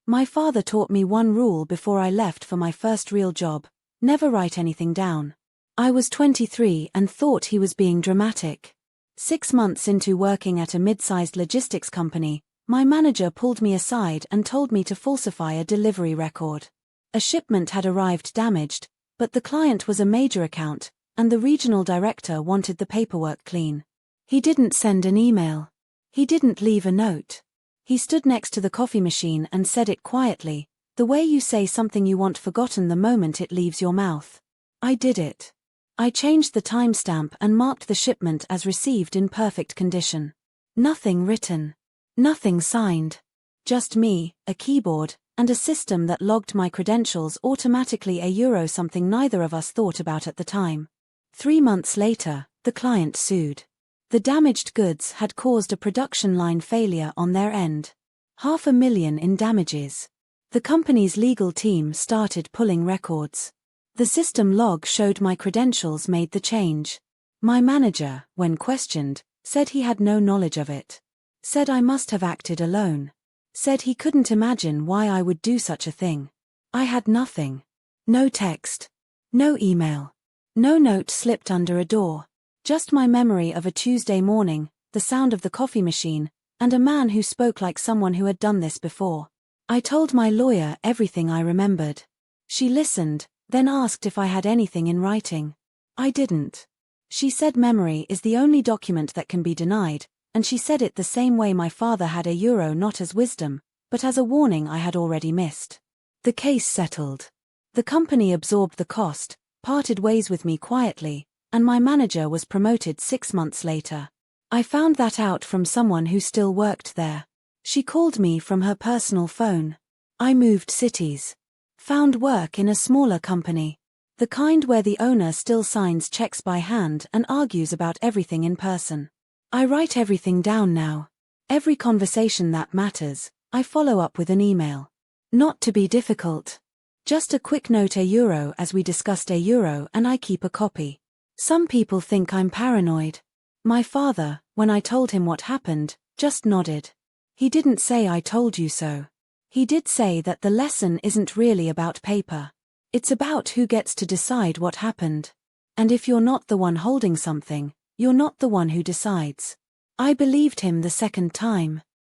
My father taught me one rule before I left for my first real job: never write anything down. I was 23 and thought he was being dramatic. 6 months into working at a mid-sized logistics company, my manager pulled me aside and told me to falsify a delivery record. A shipment had arrived damaged, but the client was a major account, and the regional director wanted the paperwork clean. He didn't send an email. He didn't leave a note. He stood next to the coffee machine and said it quietly, the way you say something you want forgotten the moment it leaves your mouth. I did it. I changed the timestamp and marked the shipment as received in perfect condition. Nothing written. Nothing signed. Just me, a keyboard, and a system that logged my credentials automatically €1 something neither of us thought about at the time. 3 months later, the client sued. The damaged goods had caused a production line failure on their end. $500,000 in damages. The company's legal team started pulling records. The system log showed my credentials made the change. My manager, when questioned, said he had no knowledge of it. Said I must have acted alone. Said he couldn't imagine why I would do such a thing. I had nothing. No text. No email. No note slipped under a door. Just my memory of a Tuesday morning, the sound of the coffee machine, and a man who spoke like someone who had done this before. I told my lawyer everything I remembered. She listened, then asked if I had anything in writing. I didn't. She said memory is the only document that can be denied, and she said it the same way my father had €1 not as wisdom, but as a warning I had already missed. The case settled. The company absorbed the cost, parted ways with me quietly, and my manager was promoted 6 months later. I found that out from someone who still worked there. She called me from her personal phone. I moved cities. Found work in a smaller company. The kind where the owner still signs checks by hand and argues about everything in person. I write everything down now. Every conversation that matters, I follow up with an email. Not to be difficult. Just a quick note €1 as we discussed €1 and I keep a copy. Some people think I'm paranoid. My father, when I told him what happened, just nodded. He didn't say I told you so. He did say that the lesson isn't really about paper. It's about who gets to decide what happened. And if you're not the one holding something, you're not the one who decides. I believed him the second time.